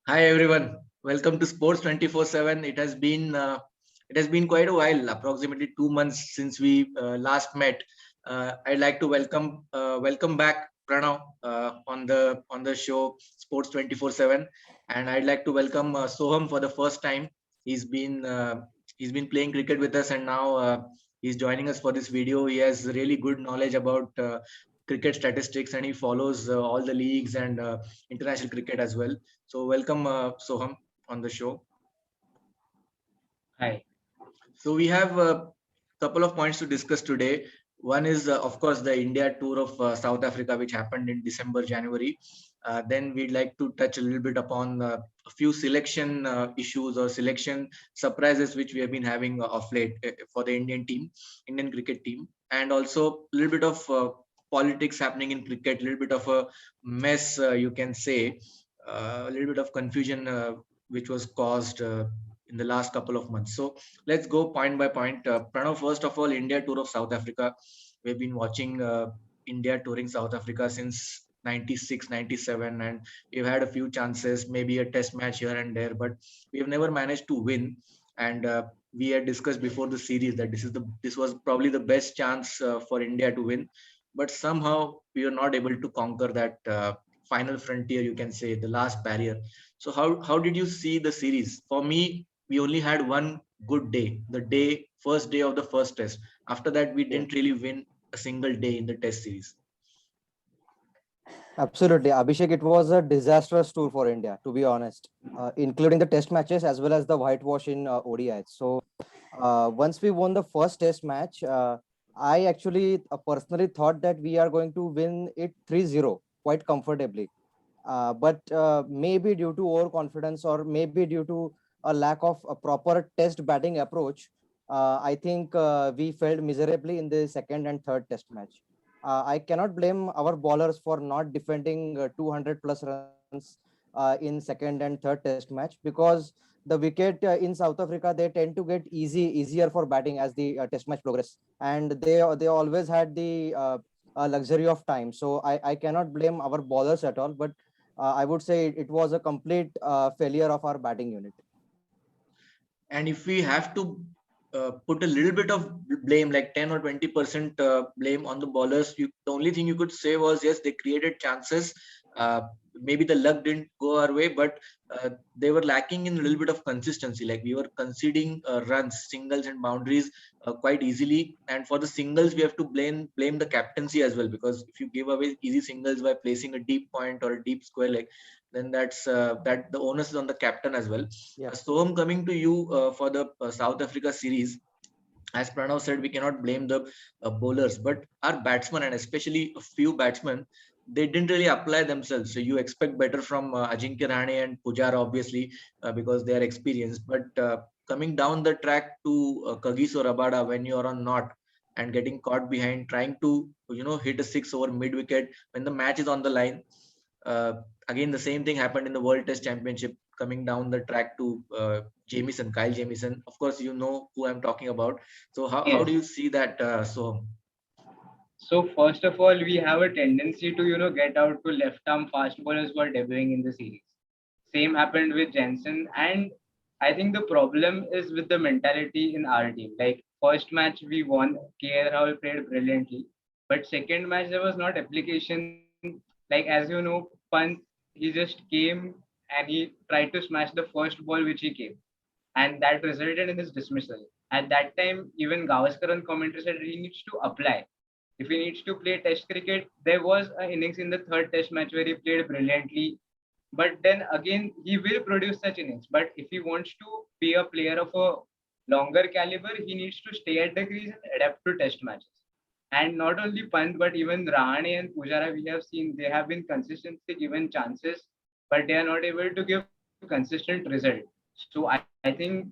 Hi everyone, welcome to Sports 24/7. It has been quite a while, approximately 2 months since we last met. I'd like to welcome back Pranav on the show Sports 24/7, and I'd like to welcome Soham for the first time. He's been uh, he's been playing cricket with us, and now he's joining us for this video. He has really good knowledge about cricket statistics, and he follows all the leagues and international cricket as well. So welcome, Soham, on the show. Hi. So we have a couple of points to discuss today. One is, of course, the India tour of South Africa, which happened in December, January. Then we'd like to touch a little bit upon a few selection issues or selection surprises which we have been having of late for the Indian cricket team, and also a little bit of politics happening in cricket, a little bit of a mess, you can say, a little bit of confusion which was caused in the last couple of months. So let's go point by point. Pranav, first of all, India tour of South Africa. We've been watching India touring South Africa since 96, 97, and we've had a few chances, maybe a test match here and there, but we have never managed to win. And we had discussed before the series that this was probably the best chance for India to win, but somehow we were not able to conquer that final frontier, you can say, the last barrier. So how did you see the series? For me, we only had one good day, the first day of the first test. After that, we Yeah, didn't really win a single day in the test series. absolutely. Abhishek, it was a disastrous tour for India, to be honest, including the test matches as well as the whitewash in ODIs. So, once we won the first test match, I actually personally thought that we are going to win it 3-0 quite comfortably. But maybe due to overconfidence or maybe due to a lack of a proper test batting approach, I think we failed miserably in the second and third test match. I cannot blame our bowlers for not defending 200 plus runs in second and third test match, because the wicket in South Africa, they tend to get easier for batting as the test match progress, and they always had the luxury of time. So I cannot blame our bowlers at all, but I would say it was a complete failure of our batting unit. And if we have to put a little bit of blame, like 10 or 20% blame on the bowlers, the only thing you could say was, yes, they created chances. Uh, Maybe the luck didn't go our way, but they were lacking in a little bit of consistency. Like we were conceding runs, singles, and boundaries quite easily. And for the singles, we have to blame the captaincy as well, because if you give away easy singles by placing a deep point or a deep square leg, then that the onus is on the captain as well. Yeah. So I'm coming to you for the South Africa series. As Pranav said, we cannot blame the bowlers, but our batsmen, and especially a few batsmen, they didn't really apply themselves. So you expect better from Ajinkya Rahane and Pujara, obviously, because they are experienced. But coming down the track to Kagiso Rabada, when you are on not and getting caught behind, trying to hit a six over mid wicket when the match is on the line. Uh, Again, the same thing happened in the World Test Championship, coming down the track to Kyle Jamieson. Of course, you know who I'm talking about. So how Yes. do you see that? So So first of all, we have a tendency to get out to left arm fast bowlers who are debuting in the series. Same happened with Jensen, and I think the problem is with the mentality in our team. Like first match we won, KL Rahul played brilliantly, but second match there was not application. Like as you know, Pant, he just came and he tried to smash the first ball which he came, and that resulted in his dismissal. At that time, even Gavaskar on commentary said he needs to apply. If he needs to play Test cricket, there was an innings in the third Test match where he played brilliantly. But then again, he will produce such innings. But if he wants to be a player of a longer caliber, he needs to stay at the crease and adapt to Test matches. And not only Pant, but even Rahane and Pujara, we have seen they have been consistently given chances, but they are not able to give consistent result. So I think,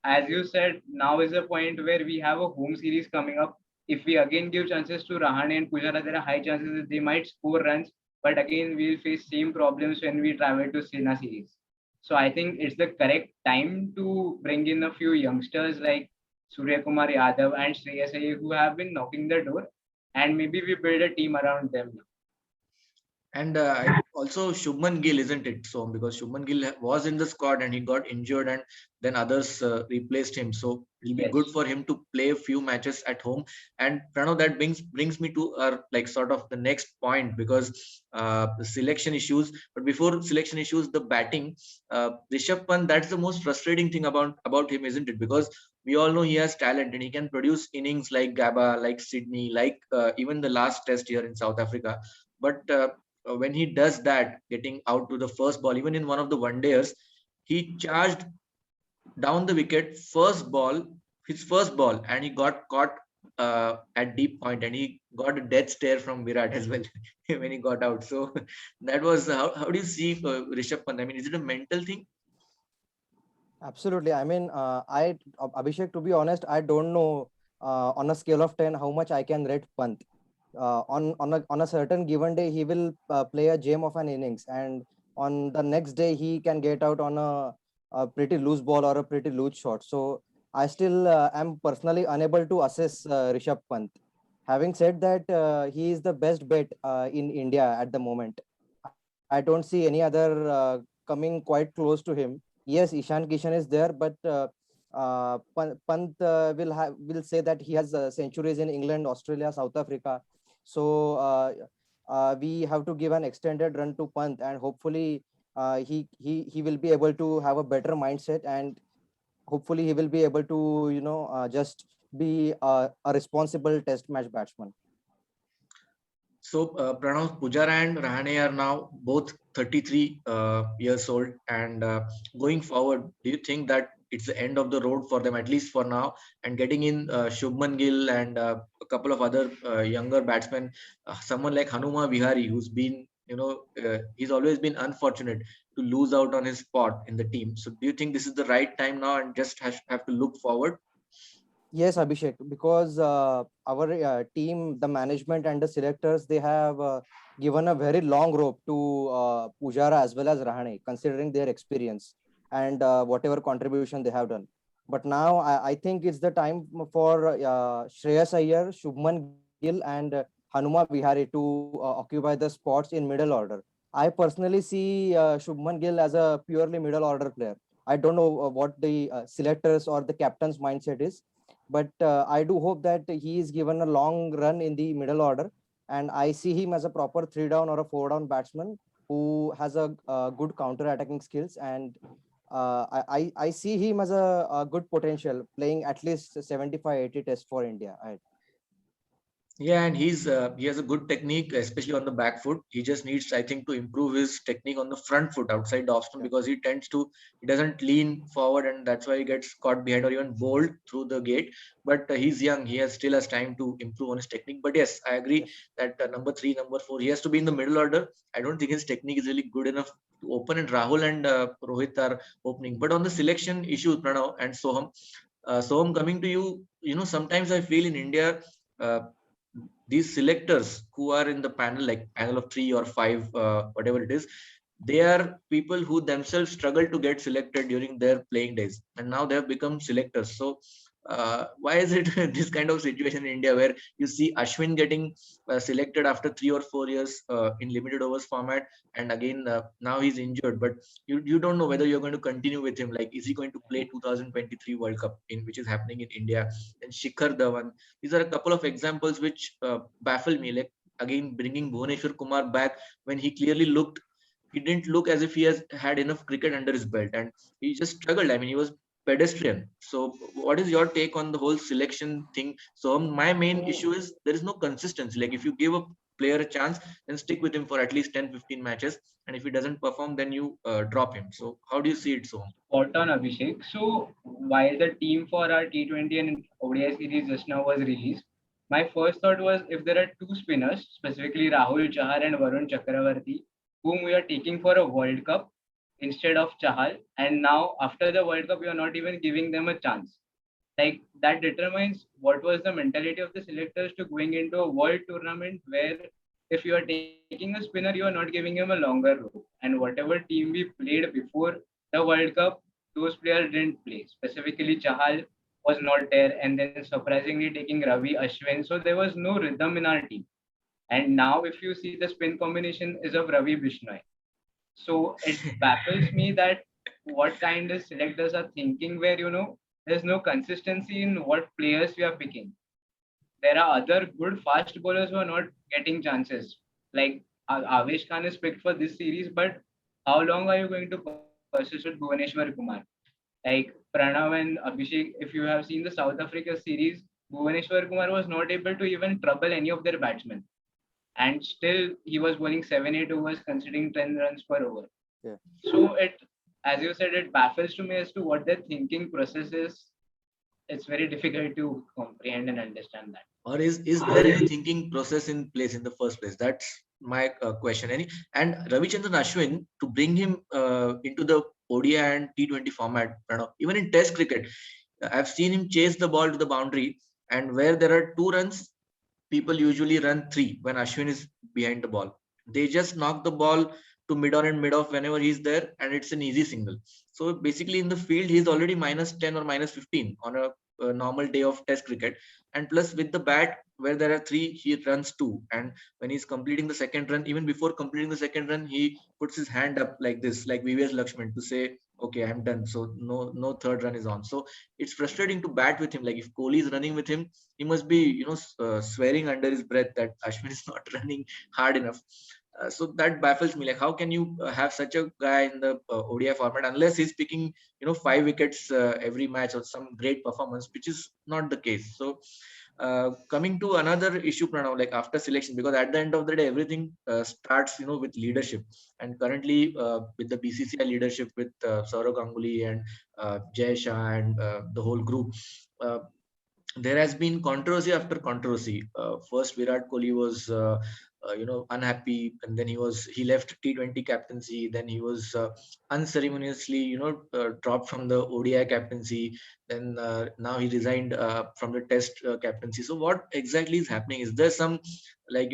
as you said, now is a point where we have a home series coming up. If we again give chances to Rahane and Pujara, there are high chances that they might score runs, but again we'll face same problems when we travel to Sena series. So I think it's the correct time to bring in a few youngsters like Surya Kumar Yadav and Shreyas Iyer who have been knocking the door, and maybe we build a team around them. And also Shubman Gill, isn't it? So because Shubman Gill was in the squad and he got injured, and then others replaced him. So it'll be good Yes. for him to play a few matches at home. And Pranav, that brings me to our like sort of the next point, because the selection issues. But before selection issues, the batting, Rishabh Pant. That's the most frustrating thing about him, isn't it? Because we all know he has talent and he can produce innings like Gabba, like Sydney, like even the last test here in South Africa. But when he does that, getting out to the first ball, even in one of the one days, he charged down the wicket, his first ball, and he got caught at deep point, and he got a death stare from Virat as well when he got out. So that was how do you see Rishabh Pant? I mean, is it a mental thing? Absolutely. I mean, Abhishek, to be honest, I don't know on a scale of 10 how much I can rate Pant. On a certain given day, he will play a gem of an innings, and on the next day, he can get out on a pretty loose ball or a pretty loose shot. So I still am personally unable to assess Rishabh Pant. Having said that, he is the best bet in India at the moment. I don't see any other coming quite close to him. Yes, Ishan Kishan is there, but Pant will say that he has centuries in England, Australia, South Africa. So we have to give an extended run to Pant, and hopefully he will be able to have a better mindset, and hopefully he will be able to just be a responsible test match batsman. So Pranav, Pujara and Rahane are now both 33 years old, and going forward, do you think that it's the end of the road for them, at least for now? And getting in Shubman Gill and a couple of other younger batsmen, someone like Hanuma Vihari, who's been, he's always been unfortunate to lose out on his spot in the team. So do you think this is the right time now, and just have to look forward? Yes, Abhishek, because our team, the management and the selectors, they have given a very long rope to Pujara as well as Rahane, considering their experience and whatever contribution they have done. But now I think it's the time for Shreyas Iyer, Shubman Gill, and Hanuma Vihari to occupy the spots in middle order. I personally see Shubman Gill as a purely middle order player. I don't know what the selectors or the captain's mindset is, but I do hope that he is given a long run in the middle order, and I see him as a proper 3 down or a 4 down batsman who has a good counter attacking skills, and I see him as a good potential playing at least 75-80 tests for India. Yeah, and he has a good technique, especially on the back foot. He just needs, I think, to improve his technique on the front foot outside the off stump, Yeah. because he doesn't lean forward, and that's why he gets caught behind or even bowled through the gate. But he's young; still has time to improve on his technique. But yes, I agree Yes. that number three, number four, he has to be in the middle order. I don't think his technique is really good enough to open, and Rahul and Rohit are opening. But on the selection issues, Pranav and Soham, Soham, coming to you, sometimes I feel in India. Uh, these selectors who are in the panel, like panel of three or five, whatever it is, they are people who themselves struggle to get selected during their playing days, and now they have become selectors. So why is it this kind of situation in India, where you see Ashwin getting selected after 3 or 4 years in limited overs format, and again now he's injured, but you don't know whether you're going to continue with him. Like, is he going to play 2023 World Cup, in which is happening in India? And Shikhar Dhawan, these are a couple of examples which baffle me. Like, again, bringing Bhuvneshwar Kumar back when he didn't look as if he has had enough cricket under his belt, and he just struggled. I mean, he was pedestrian. So what is your take on the whole selection thing? So my main issue is there is no consistency. Like, if you give a player a chance, then stick with him for at least 10-15 matches, and if he doesn't perform, then you drop him. So how do you see it, so? Spot on, Abhishek. So while the team for our T20 and ODI series just now was released, my first thought was, if there are two spinners, specifically Rahul Chahar and Varun Chakravarti, whom we are taking for a World Cup instead of Chahal, and now after the World Cup, we are not even giving them a chance. Like, that determines what was the mentality of the selectors to going into a world tournament where, if you are taking a spinner, you are not giving him a longer rope. And whatever team we played before the World Cup, those players didn't play. Specifically, Chahal was not there, and then surprisingly taking Ravi Ashwin. So there was no rhythm in our team. And now, if you see the spin combination is of Ravi Bishnoi. So it baffles me that what kind of selectors are thinking where, there's no consistency in what players we are picking. There are other good fast bowlers who are not getting chances. Like Avesh Khan is picked for this series, but how long are you going to persist with Bhuvaneshwar Kumar? Like Pranav and Abhishek, if you have seen the South Africa series, Bhuvaneshwar Kumar was not able to even trouble any of their batsmen. And still, he was bowling 7-8 overs, considering 10 runs per over. Yeah. So as you said, it baffles to me as to what their thinking process is. It's very difficult to comprehend and understand that. Or is there any thinking process in place in the first place? That's my question. And Ravichandran Ashwin, to bring him into the ODI and T20 format, even in Test cricket, I've seen him chase the ball to the boundary, and where there are 2 runs, people usually run 3 when Ashwin is behind the ball. They just knock the ball to mid on and mid off whenever he's there, and it's an easy single. So basically, in the field, he's already -10 or -15 on a normal day of Test cricket. And plus, with the bat, where there are 3, he runs 2. And when he's completing the second run, even before completing the second run, he puts his hand up like this, like VVS Lakshman, to say, "Okay, I'm done." So no third run is on. So it's frustrating to bat with him. Like if Kohli is running with him, he must be swearing under his breath that Ashwin is not running hard enough. So that baffles me. Like, how can you have such a guy in the ODI format unless he's picking 5 wickets every match or some great performance, which is not the case. So coming to another issue, Pranav, like after selection, because at the end of the day, everything starts with leadership. And currently with the BCCI leadership, with Saurav Ganguly and Jay Shah and the whole group, there has been controversy after controversy. First, Virat Kohli was unhappy, and then he left T20 captaincy. Then he was unceremoniously dropped from the ODI captaincy. Then now he resigned from the Test captaincy. So what exactly is happening? Is there some like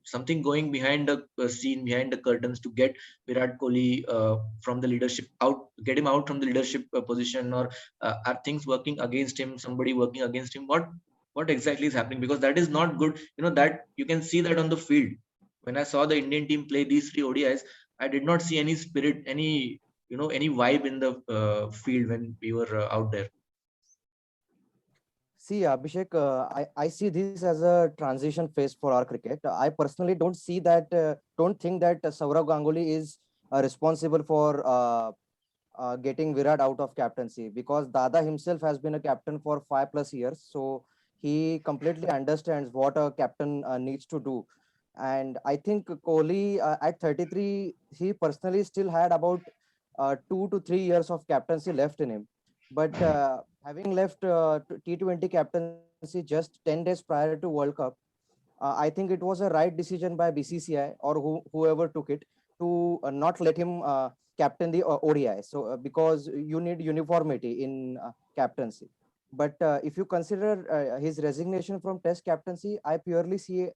something going behind the scene, behind the curtains, to get Virat Kohli from the leadership out, get him out from the leadership position, or are things working against him, somebody working against him? What exactly is happening? Because that is not good, that you can see that on the field. When I saw the Indian team play these 3 ODIs, I did not see any spirit, any vibe in the field when we were out there. See, Abhishek, I see this as a transition phase for our cricket. I personally don't think that Saurav Ganguly is responsible for getting Virat out of captaincy, because Dada himself has been a captain for 5+ years. So he completely understands what a captain needs to do. And I think Kohli at 33, he personally still had about 2 to 3 years of captaincy left in him. But having left T20 captaincy just 10 days prior to World Cup, I think it was a right decision by BCCI or whoever took it to not let him captain the ODI. So because you need uniformity in captaincy. But if you consider his resignation from Test captaincy, I purely see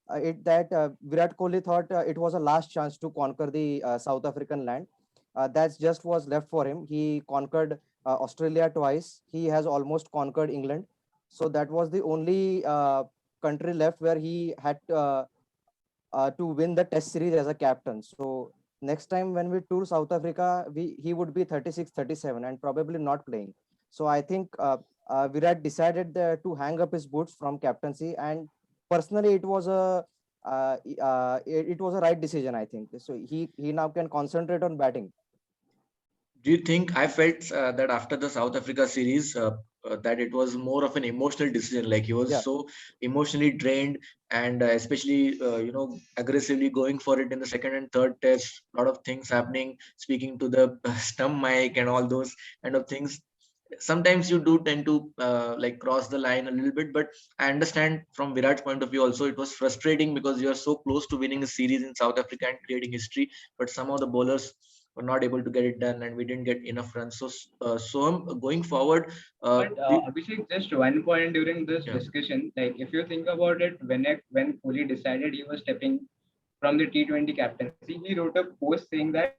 it that Virat Kohli thought it was a last chance to conquer the South African land. That's just was left for him. He conquered Australia twice. He has almost conquered England. So that was the only country left where he had to win the Test series as a captain. So next time when we tour South Africa, he would be 36, 37 and probably not playing. So I think Virat decided to hang up his boots from captaincy, and personally it was a right decision, I think. So he now can concentrate on batting. Do you think, I felt that after the South Africa series, that it was more of an emotional decision? Like he was so emotionally drained, and especially aggressively going for it in the second and third test. A lot of things happening, speaking to the stump mic and all those kind of things. Sometimes you do tend to like cross the line a little bit, but I understand from Virat's point of view also, it was frustrating because you are so close to winning a series in South Africa and creating history, but somehow the bowlers were not able to get it done, and we didn't get enough runs. So going forward, But Abhishek, just one point during this discussion, like if you think about it, when Kohli decided he was stepping from the T20 captaincy, he wrote a post saying that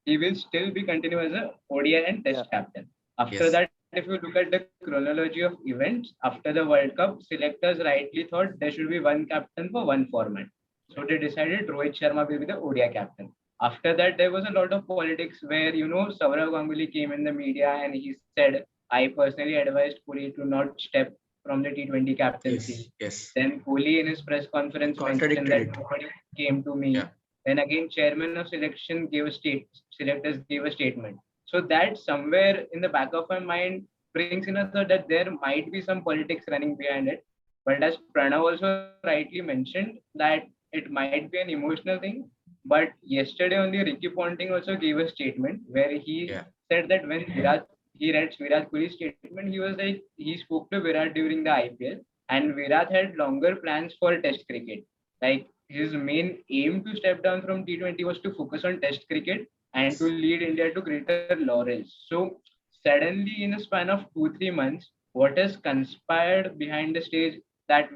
he will still be continue as a ODI and Test captain. After that, if you look at the chronology of events after the World Cup, selectors rightly thought there should be one captain for one format. So they decided Rohit Sharma will be the ODI captain. After that, there was a lot of politics where, Saurav Ganguly came in the media and he said, I personally advised Kohli to not step from the T20 captaincy. Yes. Then Kohli in his press conference mentioned Contradicted that it. nobody came to me. Yeah. Then again, chairman of selection selectors gave a statement. So that somewhere in the back of my mind brings in a thought that there might be some politics running behind it. But as Pranav also rightly mentioned, that it might be an emotional thing. But yesterday only Ricky Ponting also gave a statement where he said that when he read Virat Kohli's statement, he was like, he spoke to Virat during the IPL, and Virat had longer plans for Test cricket. Like his main aim to step down from T20 was to focus on Test cricket and to lead India to greater laurels. So suddenly, in a span of 2-3 months, what has conspired behind the stage that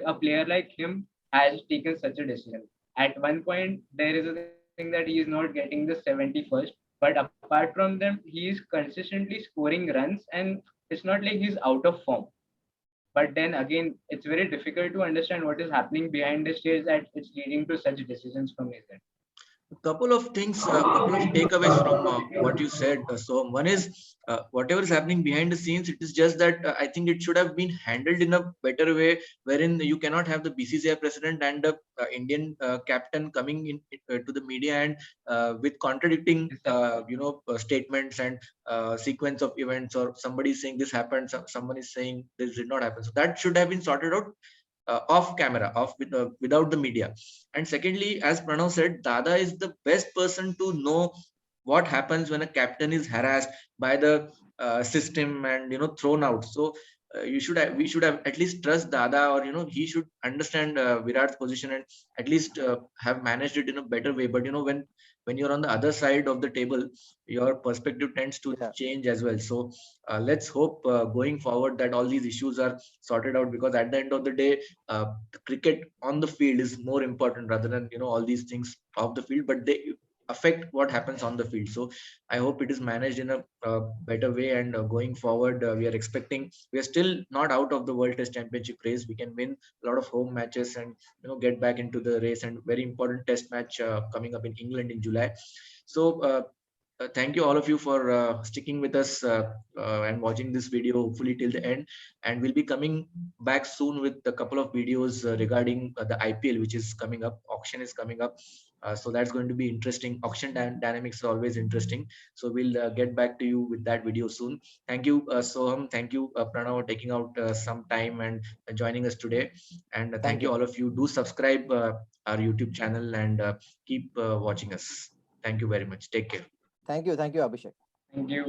a player like him, has taken such a decision? At one point, there is a thing that he is not getting the 71st, but apart from them, he is consistently scoring runs, and it's not like he's out of form. But then again, it's very difficult to understand what is happening behind the stage that it's leading to such decisions from his end. A couple of things, a couple of takeaways from what you said. So one is whatever is happening behind the scenes, it is just that I think it should have been handled in a better way, wherein you cannot have the BCCI president and the Indian captain coming in to the media and with contradicting statements and sequence of events, or somebody is saying this happened, someone is saying this did not happen. So that should have been sorted out off camera, without the media. And secondly, as Pranav said, Dada is the best person to know what happens when a captain is harassed by the system and thrown out. So we should have at least trust Dada, or he should understand Virat's position and at least have managed it in a better way. But when you're on the other side of the table, your perspective tends to change as well. So let's hope going forward that all these issues are sorted out, because at the end of the day, cricket on the field is more important rather than all these things off the field, but they affect what happens on the field. So I hope it is managed in a better way, and going forward, we are still not out of the World Test Championship race. We can win a lot of home matches and get back into the race, and very important test match coming up in England in July. So thank you all of you for sticking with us and watching this video hopefully till the end. And we'll be coming back soon with a couple of videos regarding the IPL, which is coming up. Auction is coming up. So that's going to be interesting. Auction dynamics are always interesting. So we'll get back to you with that video soon. Thank you, Soham. Thank you, Pranav, taking out some time and joining us today. And thank you all of you. Do subscribe our YouTube channel and keep watching us. Thank you very much. Take care. Thank you, Abhishek. Thank you.